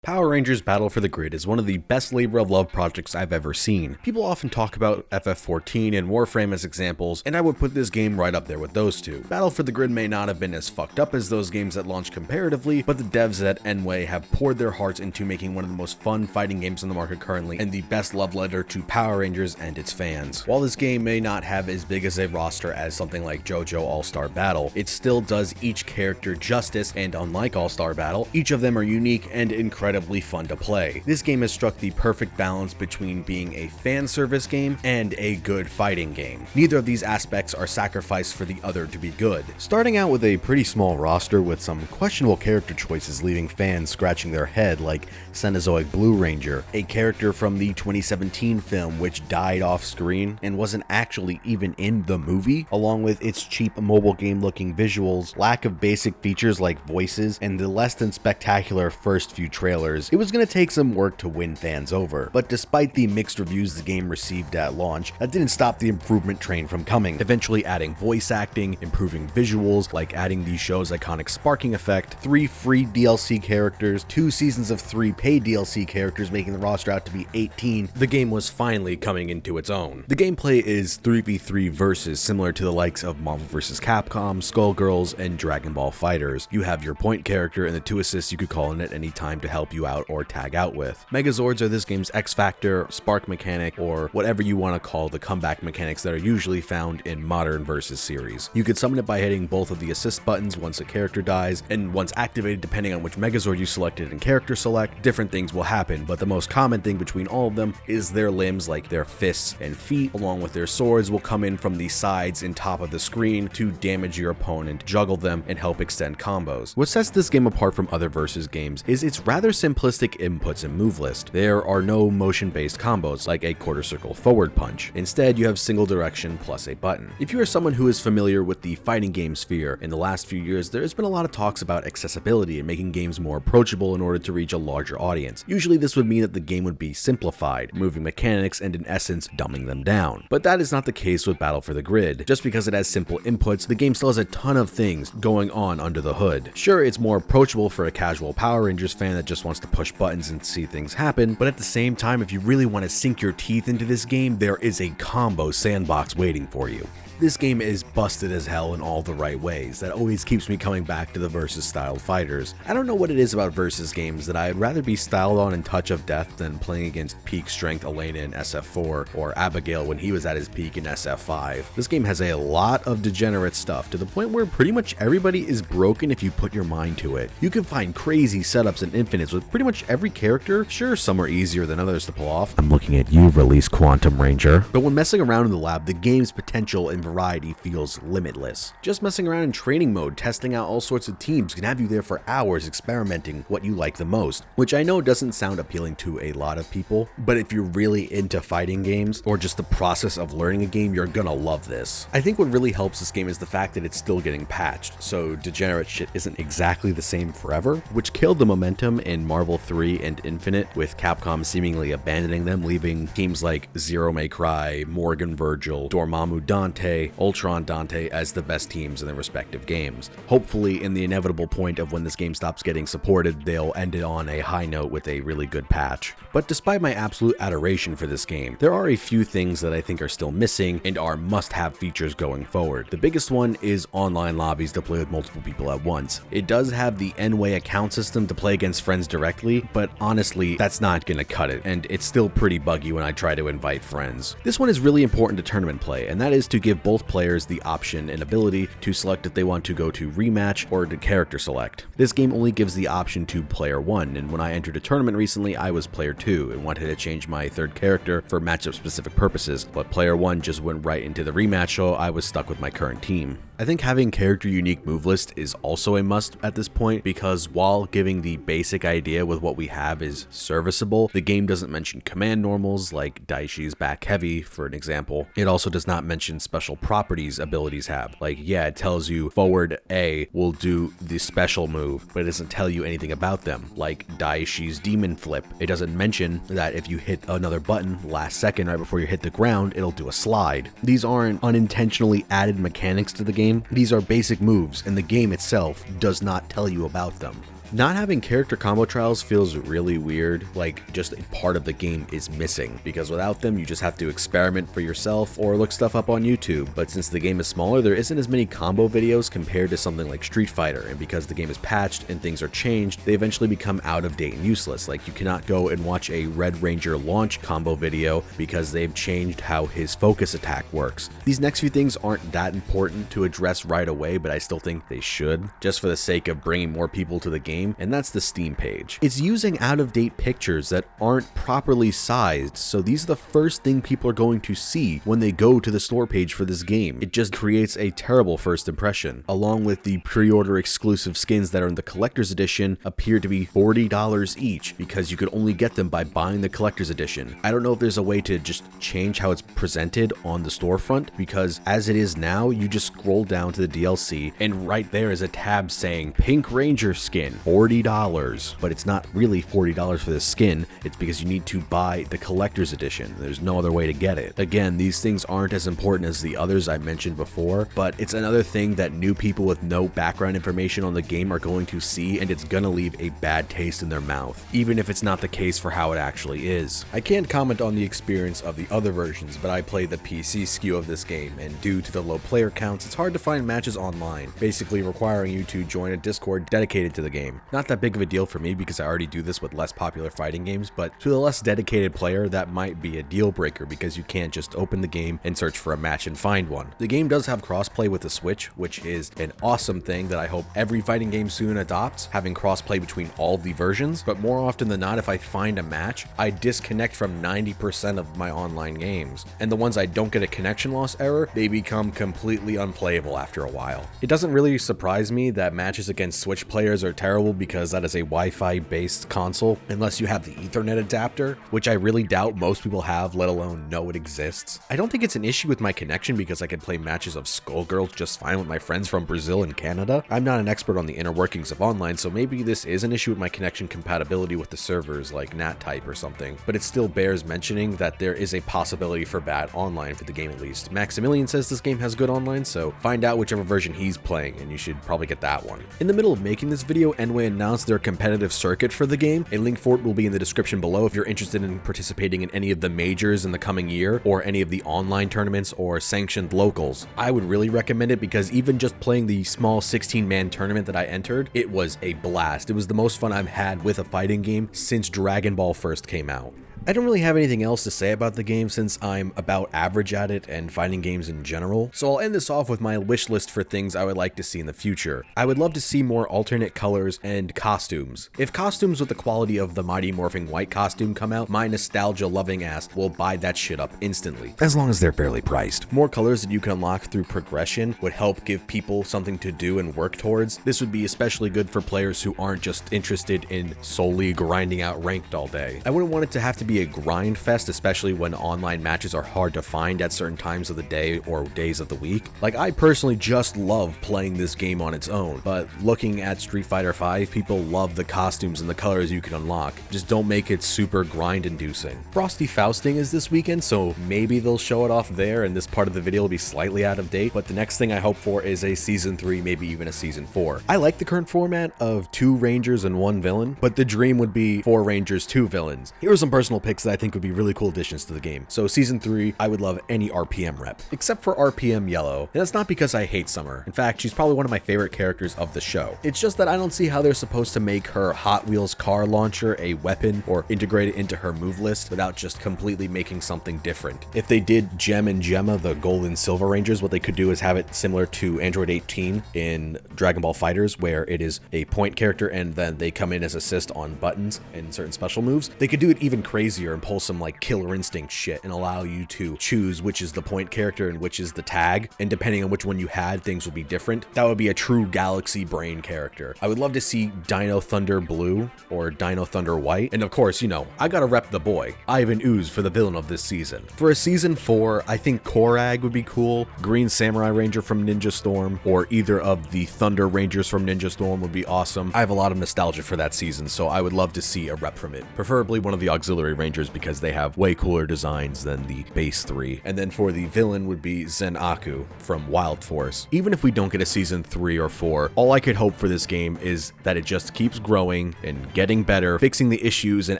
Power Rangers Battle for the Grid is one of the best labor of love projects I've ever seen. People often talk about FF14 and Warframe as examples, and I would put this game right up there with those two. Battle for the Grid may not have been as fucked up as those games at launch comparatively, but the devs at Enway have poured their hearts into making one of the most fun fighting games on the market currently, and the best love letter to Power Rangers and its fans. While this game may not have as big as a roster as something like JoJo All-Star Battle, it still does each character justice, and unlike All-Star Battle, each of them are unique and incredibly fun to play. This game has struck the perfect balance between being a fan service game and a good fighting game. Neither of these aspects are sacrificed for the other to be good. Starting out with a pretty small roster with some questionable character choices leaving fans scratching their head, like Cenozoic Blue Ranger, a character from the 2017 film which died off screen and wasn't actually even in the movie, along with its cheap mobile game looking visuals, lack of basic features like voices, and the less than spectacular first few trailers. It was going to take some work to win fans over, but despite the mixed reviews the game received at launch, that didn't stop the improvement train from coming, eventually adding voice acting, improving visuals, like adding the show's iconic sparking effect, 3 free DLC characters, 2 seasons of 3 paid DLC characters, making the roster out to be 18. The game was finally coming into its own. The gameplay is 3v3 versus, similar to the likes of Marvel vs. Capcom, Skullgirls, and Dragon Ball FighterZ. You have your point character and the 2 assists you could call in at any time to help you out or tag out with. Megazords are this game's X Factor, spark mechanic, or whatever you want to call the comeback mechanics that are usually found in modern versus series. You could summon it by hitting both of the assist buttons once a character dies, and once activated, depending on which Megazord you selected in character select, different things will happen, but the most common thing between all of them is their limbs, like their fists and feet, along with their swords, will come in from the sides and top of the screen to damage your opponent, juggle them, and help extend combos. What sets this game apart from other versus games is its rather simplistic inputs and move list. There are no motion-based combos like a quarter circle forward punch. Instead, you have single direction plus a button. If you are someone who is familiar with the fighting game sphere, in the last few years there has been a lot of talks about accessibility and making games more approachable in order to reach a larger audience. Usually this would mean that the game would be simplified, moving mechanics and in essence dumbing them down. But that is not the case with Battle for the Grid. Just because it has simple inputs, the game still has a ton of things going on under the hood. Sure, it's more approachable for a casual Power Rangers fan that just wants to push buttons and see things happen, but at the same time, if you really want to sink your teeth into this game, there is a combo sandbox waiting for you. This game is busted as hell in all the right ways. That always keeps me coming back to the versus styled fighters. I don't know what it is about versus games that I'd rather be styled on in Touch of Death than playing against peak strength Elena in SF4 or Abigail when he was at his peak in SF5. This game has a lot of degenerate stuff to the point where pretty much everybody is broken if you put your mind to it. You can find crazy setups and infinites with pretty much every character. Sure, some are easier than others to pull off. I'm looking at you, Release Quantum Ranger. But when messing around in the lab, the game's potential and variety feels limitless. Just messing around in training mode, testing out all sorts of teams can have you there for hours experimenting what you like the most, which I know doesn't sound appealing to a lot of people, but if you're really into fighting games or just the process of learning a game, you're gonna love this. I think what really helps this game is the fact that it's still getting patched, so degenerate shit isn't exactly the same forever, which killed the momentum in Marvel 3 and Infinite, with Capcom seemingly abandoning them, leaving teams like Zero May Cry, Morgan Virgil, Dormammu Dante, Ultron Dante as the best teams in their respective games. Hopefully, in the inevitable point of when this game stops getting supported, they'll end it on a high note with a really good patch. But despite my absolute adoration for this game, there are a few things that I think are still missing and are must-have features going forward. The biggest one is online lobbies to play with multiple people at once. It does have the Enway account system to play against friends directly, but honestly, that's not gonna cut it, and it's still pretty buggy when I try to invite friends. This one is really important to tournament play, and that is to give both players the option and ability to select if they want to go to rematch or to character select. This game only gives the option to player 1, and when I entered a tournament recently, I was player 2 and wanted to change my third character for matchup specific purposes, but player 1 just went right into the rematch, so I was stuck with my current team. I think having character unique move list is also a must at this point, because while giving the basic idea with what we have is serviceable, the game doesn't mention command normals like Daishi's back heavy for an example. It also does not mention special properties abilities have. Like, yeah, it tells you forward A will do the special move, but it doesn't tell you anything about them. Like Daishi's demon flip, it doesn't mention that if you hit another button last second right before you hit the ground, it'll do a slide. These aren't unintentionally added mechanics to the game. These are basic moves, and the game itself does not tell you about them. Not having character combo trials feels really weird, like just a part of the game is missing, because without them you just have to experiment for yourself or look stuff up on YouTube. But since the game is smaller, there isn't as many combo videos compared to something like Street Fighter, and because the game is patched and things are changed, they eventually become out of date and useless. Like, you cannot go and watch a Red Ranger launch combo video because they've changed how his focus attack works. These next few things aren't that important to address right away, but I still think they should, just for the sake of bringing more people to the game, and that's the Steam page. It's using out-of-date pictures that aren't properly sized, so these are the first thing people are going to see when they go to the store page for this game. It just creates a terrible first impression, along with the pre-order exclusive skins that are in the collector's edition appear to be $40 each because you could only get them by buying the collector's edition. I don't know if there's a way to just change how it's presented on the storefront, because as it is now, you just scroll down to the DLC and right there is a tab saying Pink Ranger skin, $40, but it's not really $40 for this skin. It's because you need to buy the collector's edition. There's no other way to get it. Again, these things aren't as important as the others I mentioned before, but it's another thing that new people with no background information on the game are going to see, and it's gonna leave a bad taste in their mouth, even if it's not the case for how it actually is. I can't comment on the experience of the other versions, but I play the PC SKU of this game, and due to the low player counts, it's hard to find matches online, basically requiring you to join a Discord dedicated to the game. Not that big of a deal for me because I already do this with less popular fighting games, but to the less dedicated player, that might be a deal breaker because you can't just open the game and search for a match and find one. The game does have crossplay with the Switch, which is an awesome thing that I hope every fighting game soon adopts, having crossplay between all the versions, but more often than not, if I find a match, I disconnect from 90% of my online games, and the ones I don't get a connection loss error, they become completely unplayable after a while. It doesn't really surprise me that matches against Switch players are terrible because that is a Wi-Fi based console, unless you have the Ethernet adapter, which I really doubt most people have, let alone know it exists. I don't think it's an issue with my connection because I can play matches of Skullgirls just fine with my friends from Brazil and Canada. I'm not an expert on the inner workings of online, so maybe this is an issue with my connection compatibility with the servers like NatType or something, but it still bears mentioning that there is a possibility for bad online for the game at least. Maximilian says this game has good online, so find out whichever version he's playing and you should probably get that one. In the middle of making this video, Enway announced their competitive circuit for the game. A link for it will be in the description below if you're interested in participating in any of the majors in the coming year or any of the online tournaments or sanctioned locals. I would really recommend it because even just playing the small 16-man tournament that I entered, it was a blast. It was the most fun I've had with a fighting game since Dragon Ball first came out. I don't really have anything else to say about the game since I'm about average at it and fighting games in general, so I'll end this off with my wish list for things I would like to see in the future. I would love to see more alternate colors and costumes. If costumes with the quality of the Mighty Morphing White costume come out, my nostalgia-loving ass will buy that shit up instantly, as long as they're fairly priced. More colors that you can unlock through progression would help give people something to do and work towards. This would be especially good for players who aren't just interested in solely grinding out ranked all day. I wouldn't want it to have to be a grind fest, especially when online matches are hard to find at certain times of the day or days of the week. Like, I personally just love playing this game on its own, but looking at Street Fighter V, people love the costumes and the colors you can unlock. Just don't make it super grind inducing. Frosty Fausting is this weekend, so maybe they'll show it off there and this part of the video will be slightly out of date, but the next thing I hope for is a Season 3, maybe even a Season 4. I like the current format of 2 Rangers and 1 villain, but the dream would be 4 Rangers, 2 villains. Here are some personal picks that I think would be really cool additions to the game. So Season 3, I would love any RPM rep, except for RPM Yellow, and that's not because I hate Summer. In fact, she's probably one of my favorite characters of the show. It's just that I don't see how they're supposed to make her Hot Wheels car launcher a weapon or integrate it into her move list without just completely making something different. If they did Gem and Gemma, the Gold and Silver Rangers, what they could do is have it similar to Android 18 in Dragon Ball FighterZ, where it is a point character and then they come in as assist on buttons and certain special moves. They could do it even crazier and pull some like Killer Instinct shit and allow you to choose which is the point character and which is the tag, and depending on which one you had, things would be different. That would be a true Galaxy Brain character. I would love to see Dino Thunder Blue or Dino Thunder White, and of course, you know, I gotta rep the boy, Ivan Ooze, for the villain of this season. For a Season 4, I think Korag would be cool, Green Samurai Ranger from Ninja Storm, or either of the Thunder Rangers from Ninja Storm would be awesome. I have a lot of nostalgia for that season, so I would love to see a rep from it, preferably one of the auxiliary Rangers because they have way cooler designs than the base 3. And then for the villain would be Zen Aku from Wild Force. Even if we don't get a season 3 or 4, all I could hope for this game is that it just keeps growing and getting better, fixing the issues and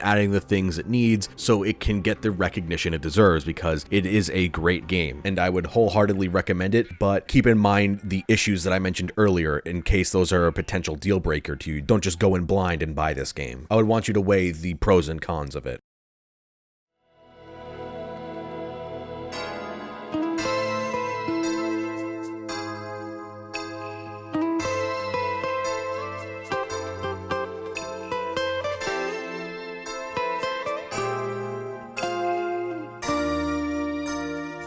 adding the things it needs so it can get the recognition it deserves, because it is a great game and I would wholeheartedly recommend it. But keep in mind the issues that I mentioned earlier in case those are a potential deal breaker to you. Don't just go in blind and buy this game. I would want you to weigh the pros and cons of it.